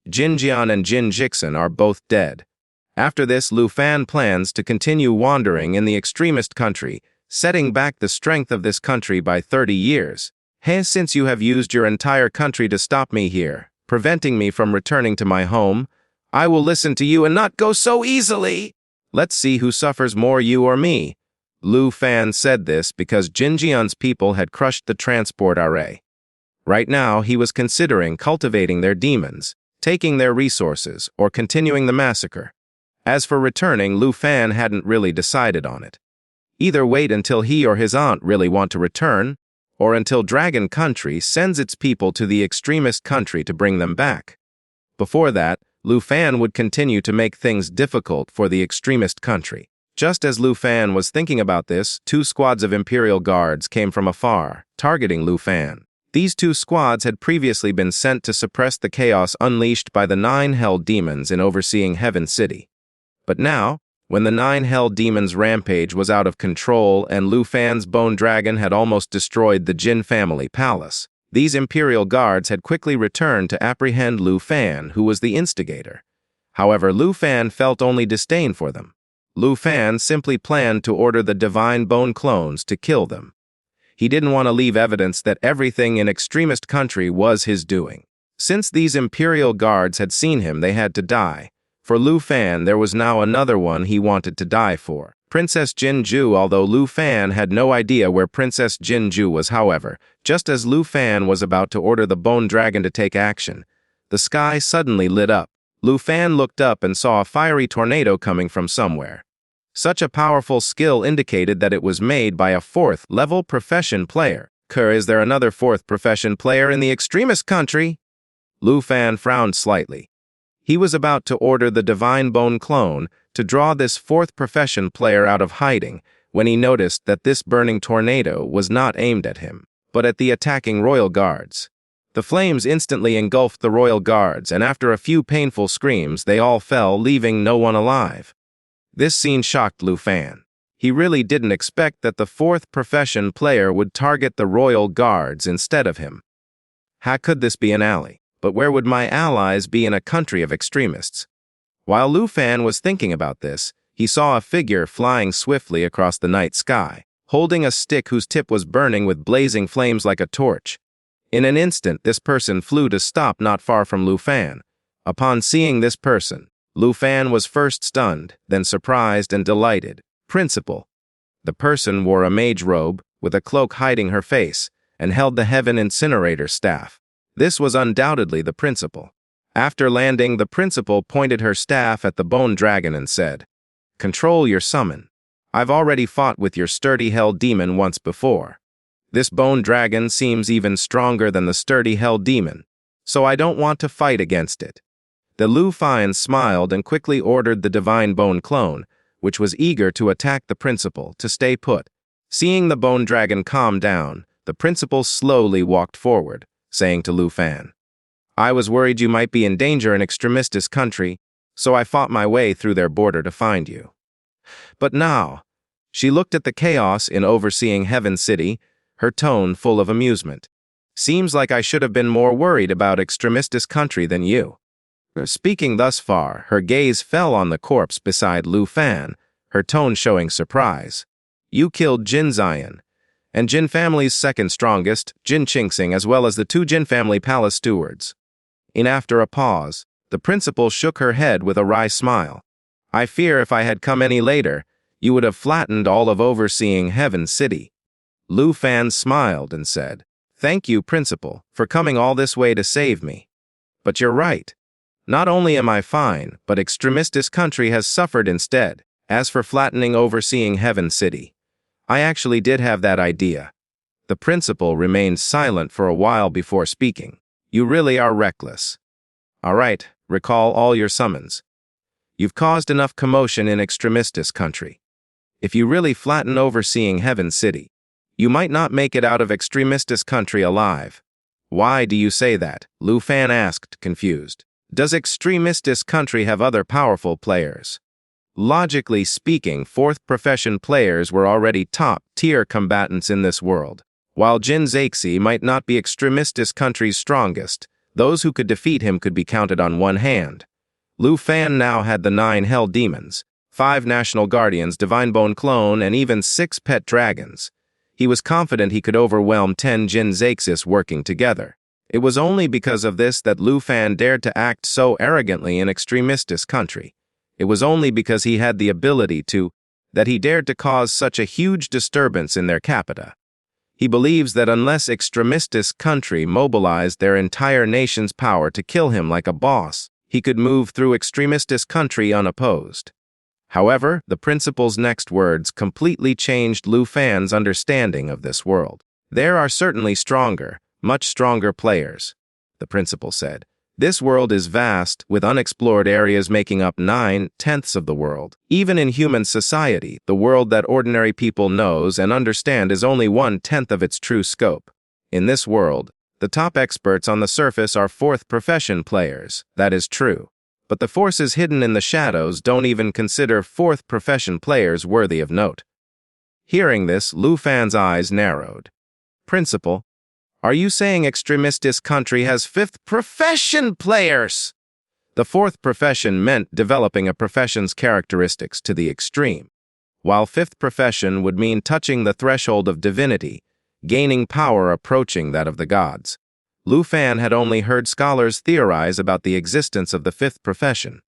Jin Jian and Jin Jixin are both dead. After this, Lu Fan plans to continue wandering in the extremist country, setting back the strength of this country by 30 years. Hey, since you have used your entire country to stop me here, preventing me from returning to my home, I will listen to you and not go so easily. Let's see who suffers more, you or me. Lu Fan said this because Jin Jian's people had crushed the transport array. Right now, he was considering cultivating their demons, taking their resources, or continuing the massacre. As for returning, Lu Fan hadn't really decided on it. Either wait until he or his aunt really want to return, or until Dragon Country sends its people to the extremist country to bring them back. Before that, Lu Fan would continue to make things difficult for the extremist country. Just as Lu Fan was thinking about this, 2 squads of Imperial Guards came from afar, targeting Lu Fan. These 2 squads had previously been sent to suppress the chaos unleashed by the 9 Hell Demons in overseeing Heaven City. But now, when the 9 Hell Demons' rampage was out of control and Lu Fan's Bone Dragon had almost destroyed the Jin family palace, these Imperial Guards had quickly returned to apprehend Lu Fan, who was the instigator. However, Lu Fan felt only disdain for them. Lu Fan simply planned to order the Divine Bone clones to kill them. He didn't want to leave evidence that everything in extremist country was his doing. Since these Imperial Guards had seen him, they had to die. For Lu Fan, there was now another one he wanted to die for. Princess Jinju. Although Lu Fan had no idea where Princess Jinju was, however, just as Lu Fan was about to order the Bone Dragon to take action, the sky suddenly lit up. Lu Fan looked up and saw a fiery tornado coming from somewhere. Such a powerful skill indicated that it was made by a 4th-level profession player. Is there another 4th profession player in the extremist country? Lu Fan frowned slightly. He was about to order the Divine Bone clone to draw this 4th profession player out of hiding when he noticed that this burning tornado was not aimed at him, but at the attacking Royal Guards. The flames instantly engulfed the Royal Guards, and after a few painful screams, they all fell, leaving no one alive. This scene shocked Lu Fan. He really didn't expect that the 4th profession player would target the Royal Guards instead of him. How could this be an ally? But where would my allies be in a country of extremists? While Lu Fan was thinking about this, he saw a figure flying swiftly across the night sky, holding a stick whose tip was burning with blazing flames like a torch. In an instant, this person flew to stop not far from Lu Fan. Upon seeing this person, Lu Fan was first stunned, then surprised and delighted. Principal. The person wore a mage robe, with a cloak hiding her face, and held the Heaven Incinerator staff. This was undoubtedly the principal. After landing, the principal pointed her staff at the Bone Dragon and said, "Control your summon. I've already fought with your sturdy Hell Demon once before. This Bone Dragon seems even stronger than the sturdy Hell Demon, so I don't want to fight against it." The Lu Fan smiled and quickly ordered the Divine Bone clone, which was eager to attack the principal, to stay put. Seeing the Bone Dragon calm down, the principal slowly walked forward, saying to Lu Fan, "I was worried you might be in danger in extremist country, so I fought my way through their border to find you. But now," she looked at the chaos in overseeing Heaven City, her tone full of amusement. "Seems like I should have been more worried about extremist country than you." Speaking thus far, her gaze fell on the corpse beside Lu Fan, her tone showing surprise. "You killed Jin Zion, and Jin family's second strongest, Jin Qingxing, as well as the 2 Jin family palace stewards." After a pause, the principal shook her head with a wry smile. "I fear if I had come any later, you would have flattened all of overseeing Heaven City." Lu Fan smiled and said, "Thank you, principal, for coming all this way to save me. But you're right. Not only am I fine, but extremist country has suffered instead. As for flattening overseeing Heaven City, I actually did have that idea." The principal remained silent for a while before speaking. "You really are reckless. All right, recall all your summons. You've caused enough commotion in extremist country. If you really flatten overseeing Heaven City, you might not make it out of extremist country alive." "Why do you say that?" Lu Fan asked, confused. "Does extremist country have other powerful players?" Logically speaking, 4th profession players were already top-tier combatants in this world. While Jin Zixi might not be extremist country's strongest, Those who could defeat him could be counted on one hand. Lu Fan now had the 9 hell demons, 5 national guardians, divine bone clone, and even 6 pet dragons. He was confident he could overwhelm 10 Jin Zexis working together. It was only because of this that Lu Fan dared to act so arrogantly in extremistis country. It was only because he had the ability that he dared to cause such a huge disturbance in their capita. He believes that unless extremistis country mobilized their entire nation's power to kill him like a boss, he could move through extremistis country unopposed. However, the principal's next words completely changed Lu Fan's understanding of this world. There are certainly stronger, much stronger players, the principal said. This world is vast, with unexplored areas making up 9/10 of the world. Even in human society, the world that ordinary people knows and understand is only 1/10 of its true scope. In this world, the top experts on the surface are 4th profession players. That is true. But the forces hidden in the shadows don't even consider 4th profession players worthy of note. Hearing this, Lu Fan's eyes narrowed. Principal, are you saying extremistis country has 5th profession players? The 4th profession meant developing a profession's characteristics to the extreme, while 5th profession would mean touching the threshold of divinity, gaining power approaching that of the gods. Lu Fan had only heard scholars theorize about the existence of the 5th profession.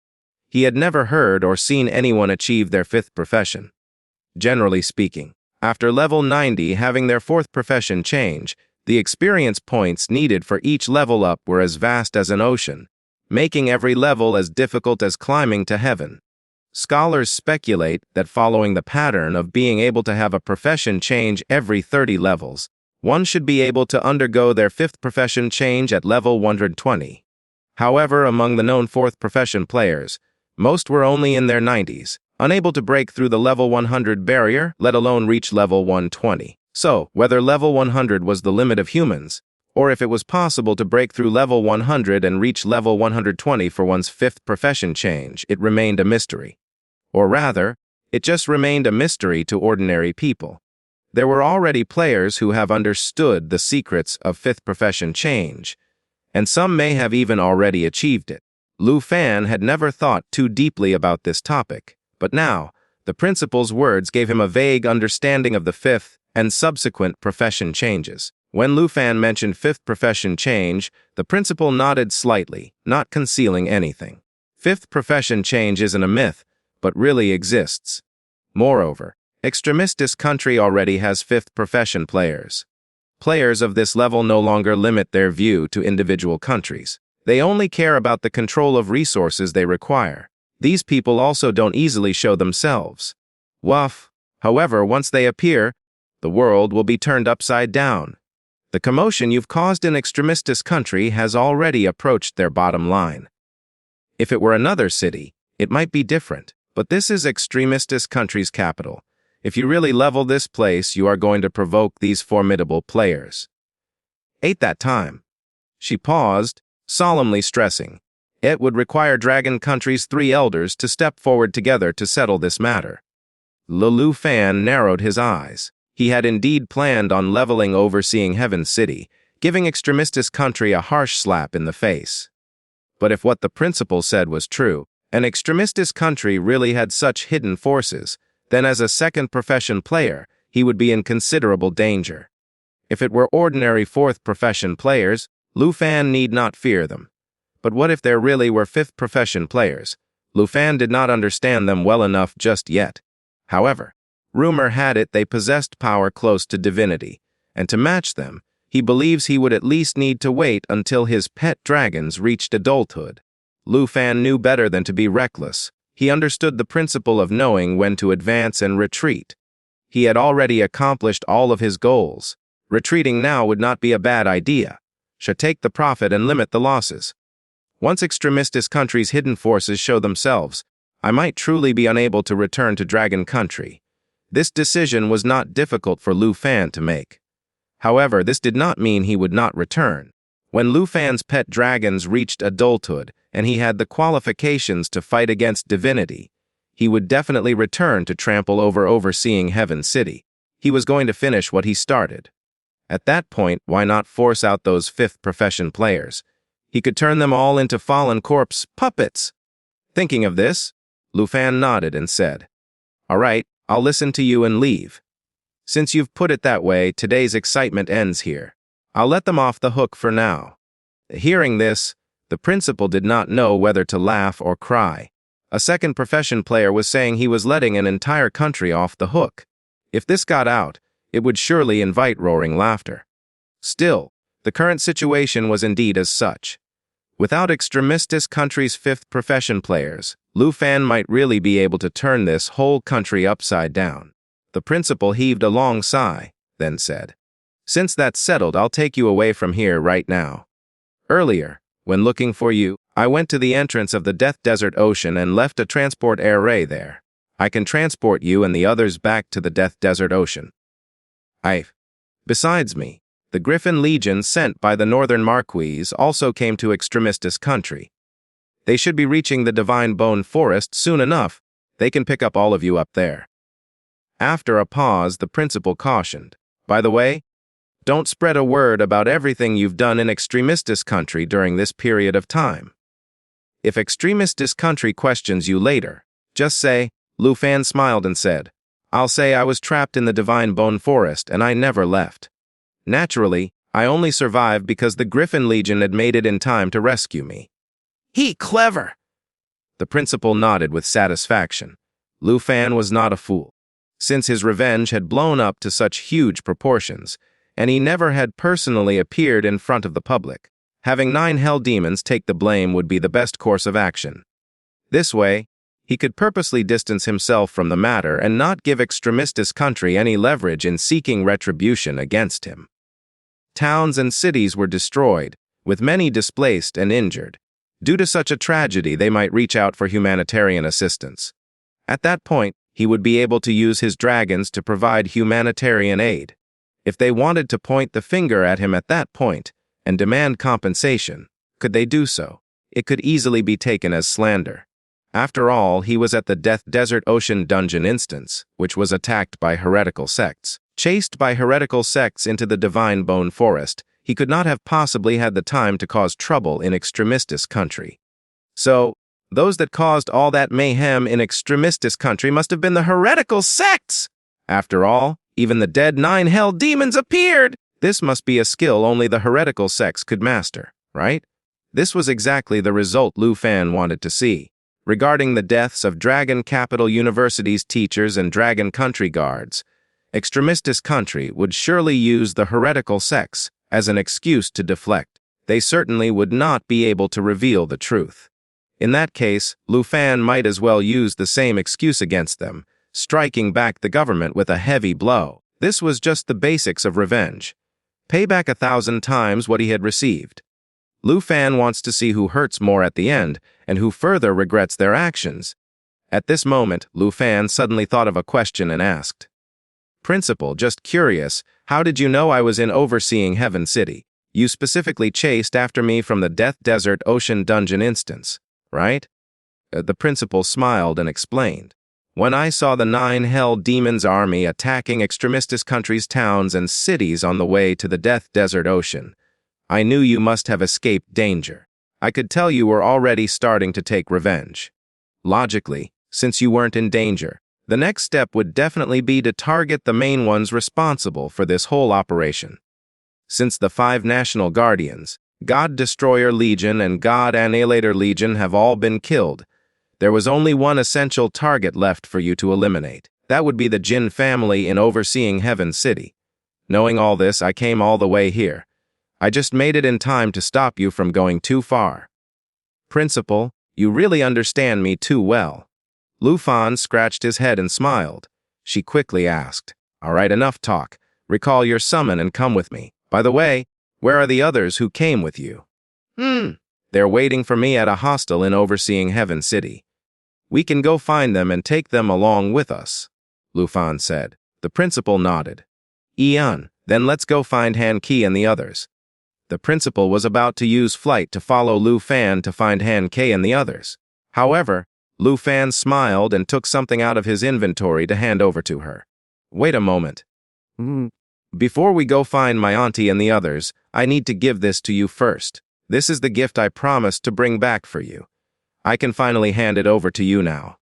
He had never heard or seen anyone achieve their 5th profession. Generally speaking, after level 90 having their 4th profession change, the experience points needed for each level up were as vast as an ocean, making every level as difficult as climbing to heaven. Scholars speculate that following the pattern of being able to have a profession change every 30 levels, one should be able to undergo their 5th profession change at level 120. However, among the known 4th profession players, most were only in their 90s, unable to break through the level 100 barrier, let alone reach level 120. So, whether level 100 was the limit of humans, or if it was possible to break through level 100 and reach level 120 for one's 5th profession change, it remained a mystery. Or rather, it just remained a mystery to ordinary people. There were already players who have understood the secrets of 5th profession change, and some may have even already achieved it. Lu Fan had never thought too deeply about this topic, but now, the principal's words gave him a vague understanding of the 5th and subsequent profession changes. When Lu Fan mentioned 5th profession change, the principal nodded slightly, not concealing anything. 5th profession change isn't a myth, but really exists. Moreover, extremistis country already has 5th profession players. Players of this level no longer limit their view to individual countries. They only care about the control of resources they require. These people also don't easily show themselves. Woof. However, once they appear, the world will be turned upside down. The commotion you've caused in extremistis country has already approached their bottom line. If it were another city, it might be different, but this is extremistis country's capital. If you really level this place, you are going to provoke these formidable players. At that time, she paused, solemnly stressing, it would require Dragon Country's 3 elders to step forward together to settle this matter. Lu Fan narrowed his eyes. He had indeed planned on leveling overseeing Heaven City, giving extremistis country a harsh slap in the face. But if what the principal said was true, and extremistis country really had such hidden forces, then as a 2nd profession player, he would be in considerable danger. If it were ordinary 4th profession players, Lu Fan need not fear them. But what if there really were 5th profession players? Lu Fan did not understand them well enough just yet. However, rumor had it they possessed power close to divinity, and to match them, he believes he would at least need to wait until his pet dragons reached adulthood. Lu Fan knew better than to be reckless. He understood the principle of knowing when to advance and retreat. He had already accomplished all of his goals. Retreating now would not be a bad idea. Should take the profit and limit the losses. Once extremistis country's hidden forces show themselves, I might truly be unable to return to Dragon Country. This decision was not difficult for Lu Fan to make. However, this did not mean he would not return. When Lu Fan's pet dragons reached adulthood and he had the qualifications to fight against divinity, he would definitely return to trample over overseeing Heaven City. He was going to finish what he started. At that point, why not force out those 5th profession players? He could turn them all into fallen corpse puppets. Thinking of this, Lu Fan nodded and said, "All right, I'll listen to you and leave. Since you've put it that way, today's excitement ends here. I'll let them off the hook for now." Hearing this, the principal did not know whether to laugh or cry. A second profession player was saying he was letting an entire country off the hook. If this got out, it would surely invite roaring laughter. Still, the current situation was indeed as such. Without Extremistis country's fifth profession players, Lu Fan might really be able to turn this whole country upside down. The principal heaved a long sigh, then said, "Since that's settled, I'll take you away from here right now. Earlier, when looking for you, I went to the entrance of the Death Desert Ocean and left a transport array there. I can transport you and the others back to the Death Desert Ocean. Besides me, the Griffin Legion sent by the Northern Marquis also came to Extremistis country. They should be reaching the Divine Bone Forest soon enough. They can pick up all of you up there." After a pause, the principal cautioned, "By the way, don't spread a word about everything you've done in Extremistis country during this period of time. If Extremistis country questions you later, just say," Lu Fan smiled and said, "I'll say I was trapped in the Divine Bone Forest and I never left. Naturally, I only survived because the Griffin Legion had made it in time to rescue me." Clever! The principal nodded with satisfaction. Lu Fan was not a fool. Since his revenge had blown up to such huge proportions, and he never had personally appeared in front of the public, having 9 hell demons take the blame would be the best course of action. This way, he could purposely distance himself from the matter and not give Extremistis country any leverage in seeking retribution against him. Towns and cities were destroyed, with many displaced and injured. Due to such a tragedy, they might reach out for humanitarian assistance. At that point, he would be able to use his dragons to provide humanitarian aid. If they wanted to point the finger at him at that point and demand compensation, could they do so? It could easily be taken as slander. After all, he was at the Death Desert Ocean dungeon instance, which was attacked by heretical sects. Chased by heretical sects into the Divine Bone Forest, he could not have possibly had the time to cause trouble in Extremistis country. So, those that caused all that mayhem in Extremistis country must have been the heretical sects! After all, even the dead 9 hell demons appeared! This must be a skill only the heretical sects could master, right? This was exactly the result Lu Fan wanted to see. Regarding the deaths of Dragon Capital University's teachers and Dragon Country guards, Extremistis country would surely use the heretical sects as an excuse to deflect. They certainly would not be able to reveal the truth. In that case, Lu Fan might as well use the same excuse against them, striking back the government with a heavy blow. This was just the basics of revenge. Pay back 1,000 times what he had received. Lu Fan wants to see who hurts more at the end and who further regrets their actions. At this moment, Lu Fan suddenly thought of a question and asked, "Principal, just curious, how did you know I was in Overseeing Heaven City? You specifically chased after me from the Death Desert Ocean dungeon instance, right?" The principal smiled and explained, "When I saw the 9 hell demons army attacking Extremistis country's towns and cities on the way to the Death Desert Ocean, I knew you must have escaped danger. I could tell you were already starting to take revenge. Logically, since you weren't in danger, the next step would definitely be to target the main ones responsible for this whole operation. Since the 5 National Guardians, God Destroyer Legion and God Annihilator Legion have all been killed, there was only one essential target left for you to eliminate. That would be the Jinn family in Overseeing Heaven City. Knowing all this, I came all the way here. I just made it in time to stop you from going too far. Principal, you really understand me too well." Lu Fan scratched his head and smiled. She quickly asked, "All right, enough talk. Recall your summon and come with me. By the way, where are the others who came with you?" They're waiting for me at a hostel in Overseeing Heaven City. We can go find them and take them along with us," Lu Fan said. The principal nodded. Then let's go find Han Ki and the others." The principal was about to use flight to follow Lu Fan to find Han Ki and the others. However, Lu Fan smiled and took something out of his inventory to hand over to her. "Wait a moment. Before we go find my auntie and the others, I need to give this to you first. This is the gift I promised to bring back for you. I can finally hand it over to you now."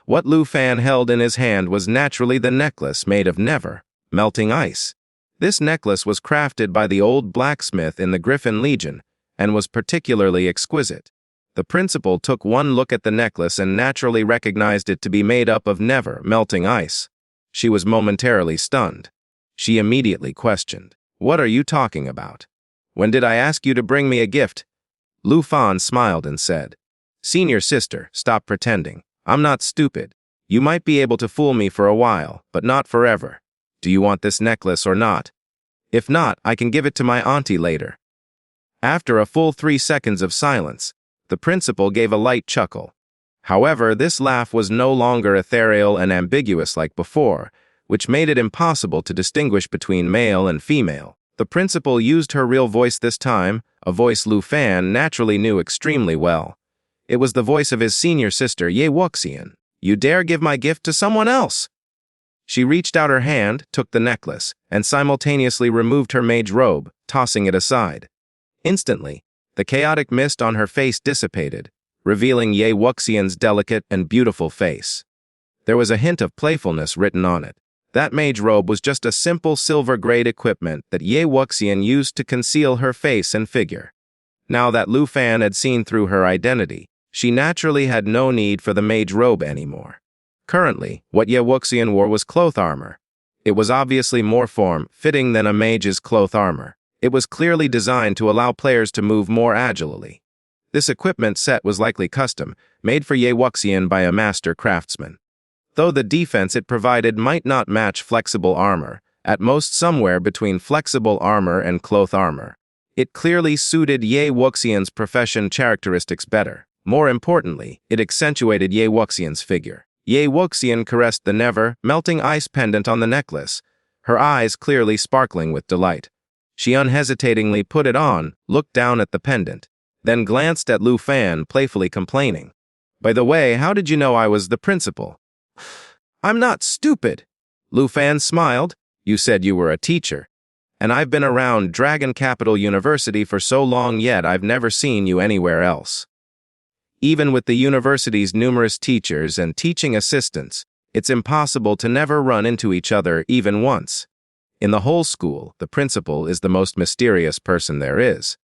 What Lu Fan held in his hand was naturally the necklace made of never melting ice. This necklace was crafted by the old blacksmith in the Griffin Legion and was particularly exquisite. The principal took one look at the necklace and naturally recognized it to be made up of never melting ice. She was momentarily stunned. She immediately questioned, "What are you talking about? When did I ask you to bring me a gift?" Lu Fan smiled and said, "Senior sister, stop pretending. I'm not stupid. You might be able to fool me for a while, but not forever. Do you want this necklace or not? If not, I can give it to my auntie later." After a full 3 seconds of silence, the principal gave a light chuckle. However, this laugh was no longer ethereal and ambiguous like before, which made it impossible to distinguish between male and female. The principal used her real voice this time, a voice Lu Fan naturally knew extremely well. It was the voice of his senior sister, Ye Wuxian. "You dare give my gift to someone else?" She reached out her hand, took the necklace, and simultaneously removed her mage robe, tossing it aside. Instantly, the chaotic mist on her face dissipated, revealing Ye Wuxian's delicate and beautiful face. There was a hint of playfulness written on it. That mage robe was just a simple silver-grade equipment that Ye Wuxian used to conceal her face and figure. Now that Lu Fan had seen through her identity, she naturally had no need for the mage robe anymore. Currently, what Ye Wuxian wore was cloth armor. It was obviously more form-fitting than a mage's cloth armor. It was clearly designed to allow players to move more agilely. This equipment set was likely custom, made for Ye Wuxian by a master craftsman. Though the defense it provided might not match flexible armor, at most somewhere between flexible armor and cloth armor, it clearly suited Ye Wuxian's profession characteristics better. More importantly, it accentuated Ye Wuxian's figure. Ye Wuxian caressed the never-melting ice pendant on the necklace, her eyes clearly sparkling with delight. She unhesitatingly put it on, looked down at the pendant, then glanced at Lu Fan, playfully complaining, "By the way, how did you know I was the principal?" "I'm not stupid." Lu Fan smiled. "You said you were a teacher, and I've been around Dragon Capital University for so long yet I've never seen you anywhere else. Even with the university's numerous teachers and teaching assistants, it's impossible to never run into each other even once. In the whole school, the principal is the most mysterious person there is.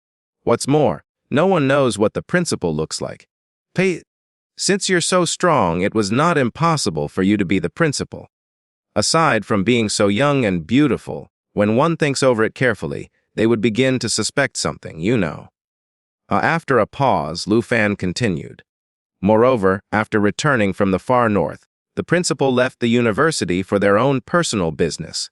What's more, no one knows what the principal looks like. Since you're so strong, it was not impossible for you to be the principal. Aside from being so young and beautiful, when one thinks over it carefully, they would begin to suspect something, you know." After a pause, Lu Fan continued. "Moreover, after returning from the far north, the principal left the university for their own personal business.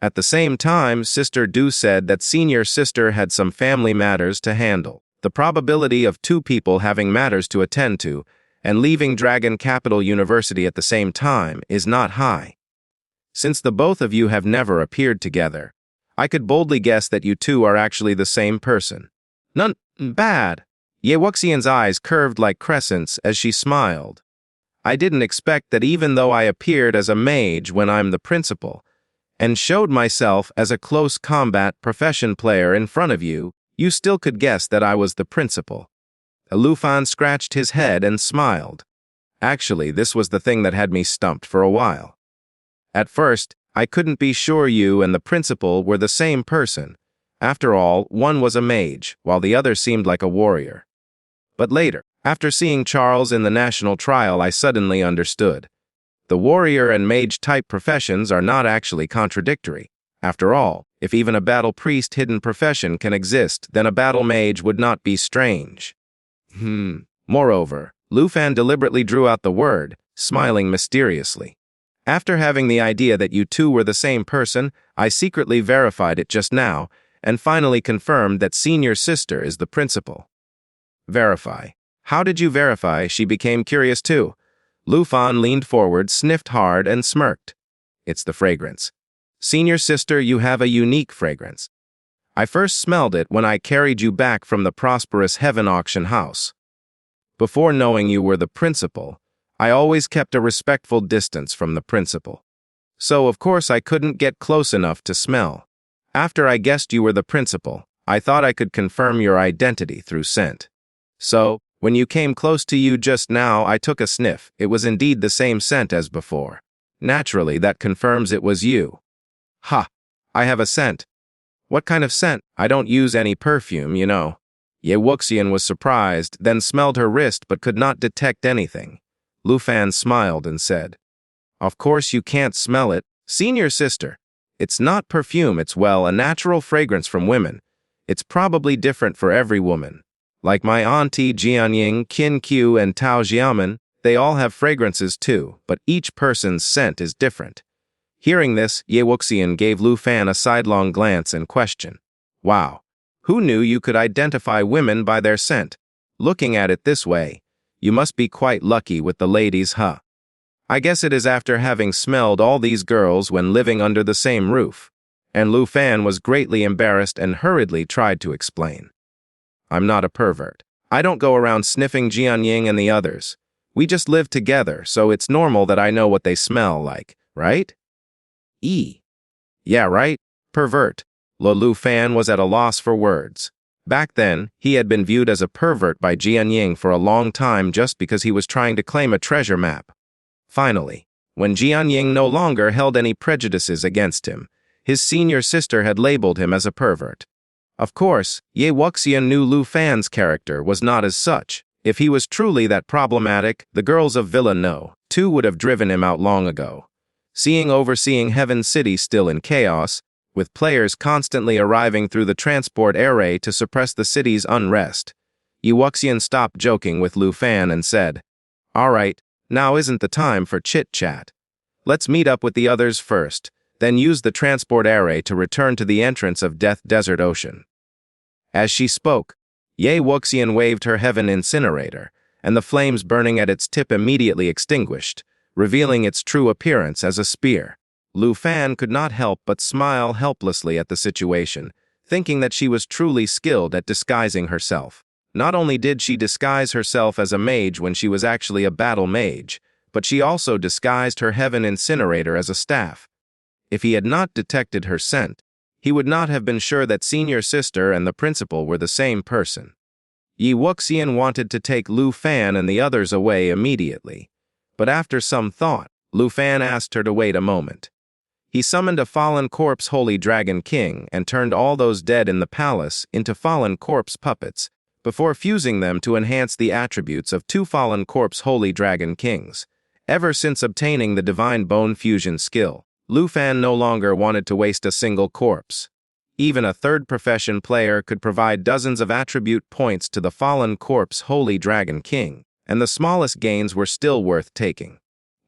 At the same time, Sister Du said that senior sister had some family matters to handle. The probability of two people having matters to attend to and leaving Dragon Capital University at the same time is not high. Since the both of you have never appeared together, I could boldly guess that you two are actually the same person." "None bad." Ye Wuxian's eyes curved like crescents as she smiled. "I didn't expect that even though I appeared as a mage when I'm the principal, and showed myself as a close combat profession player in front of you, you still could guess that I was the principal." Lu Fan scratched his head and smiled. "Actually, this was the thing that had me stumped for a while. At first, I couldn't be sure you and the principal were the same person. After all, one was a mage, while the other seemed like a warrior. But later, after seeing Charles in the national trial, I suddenly understood. The warrior and mage-type professions are not actually contradictory. After all, if even a battle priest hidden profession can exist, then a battle mage would not be strange." Moreover, Lu Fan deliberately drew out the word, smiling mysteriously. "After having the idea that you two were the same person, I secretly verified it just now, and finally confirmed that senior sister is the principal." "Verify? How did you verify?" She became curious too. Lu Fan leaned forward, sniffed hard, and smirked. "It's the fragrance. Senior sister, you have a unique fragrance. I first smelled it when I carried you back from the prosperous Heaven Auction House. Before knowing you were the principal, I always kept a respectful distance from the principal. So, of course, I couldn't get close enough to smell. After I guessed you were the principal, I thought I could confirm your identity through scent. So, when you came close to you just now, I took a sniff. It was indeed the same scent as before. Naturally, that confirms it was you. Ha! I have a scent. What kind of scent? I don't use any perfume, you know. Ye Wuxian was surprised, then smelled her wrist but could not detect anything. Lu Fan smiled and said, "Of course you can't smell it. Senior sister. It's not perfume, it's a natural fragrance from women. It's probably different for every woman. Like my auntie Jianying, Qin Qiu, and Tao Jiamen, they all have fragrances too, but each person's scent is different." Hearing this, Ye Wuxian gave Lu Fan a sidelong glance and question. Wow, who knew you could identify women by their scent? Looking at it this way, you must be quite lucky with the ladies, huh? I guess it is after having smelled all these girls when living under the same roof. And Lu Fan was greatly embarrassed and hurriedly tried to explain. I'm not a pervert. I don't go around sniffing Jianying and the others. We just live together, so it's normal that I know what they smell like, right? Yeah, right? Pervert. Lu Fan was at a loss for words. Back then, he had been viewed as a pervert by Jianying for a long time just because he was trying to claim a treasure map. Finally, when Jianying no longer held any prejudices against him, his senior sister had labeled him as a pervert. Of course, Ye Wuxian knew Lu Fan's character was not as such. If he was truly that problematic, the girls of Villa No, too, would have driven him out long ago. Overseeing Heaven City still in chaos, with players constantly arriving through the transport array to suppress the city's unrest, Ye Wuxian stopped joking with Lu Fan and said, "All right, now isn't the time for chit-chat. Let's meet up with the others first, then use the transport array to return to the entrance of Death Desert Ocean." As she spoke, Ye Wuxian waved her heaven incinerator, and the flames burning at its tip immediately extinguished, revealing its true appearance as a spear. Lu Fan could not help but smile helplessly at the situation, thinking that she was truly skilled at disguising herself. Not only did she disguise herself as a mage when she was actually a battle mage, but she also disguised her heaven incinerator as a staff. If he had not detected her scent, he would not have been sure that senior sister and the principal were the same person. Ye Wuxian wanted to take Lu Fan and the others away immediately, but after some thought, Lu Fan asked her to wait a moment. He summoned a fallen corpse holy dragon king and turned all those dead in the palace into fallen corpse puppets, before fusing them to enhance the attributes of two fallen corpse holy dragon kings. Ever since obtaining the divine bone fusion skill, Lu Fan no longer wanted to waste a single corpse. Even a third profession player could provide dozens of attribute points to the fallen corpse holy dragon king, and the smallest gains were still worth taking.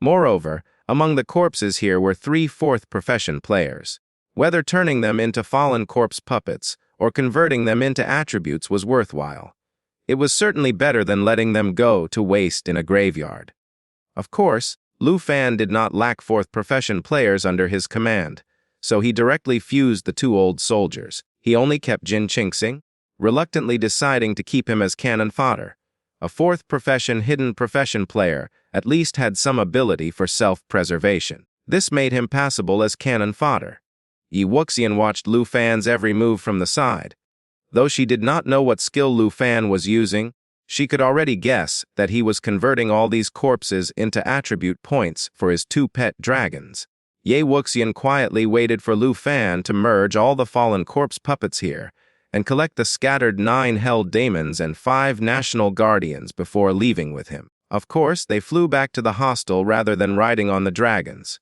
Moreover, among the corpses here were 3 fourth profession players. Whether turning them into fallen corpse puppets or converting them into attributes was worthwhile. It was certainly better than letting them go to waste in a graveyard. Of course, Lu Fan did not lack fourth profession players under his command, so he directly fused the 2 old soldiers. He only kept Jin Qingxing, reluctantly deciding to keep him as cannon fodder. A fourth profession hidden profession player at least had some ability for self-preservation. This made him passable as cannon fodder. Ye Wuxian watched Lu Fan's every move from the side. Though she did not know what skill Lu Fan was using, she could already guess that he was converting all these corpses into attribute points for his 2 pet dragons. Ye Wuxian quietly waited for Lu Fan to merge all the fallen corpse puppets here and collect the scattered 9 hell daemons and 5 national guardians before leaving with him. Of course, they flew back to the hostel rather than riding on the dragons.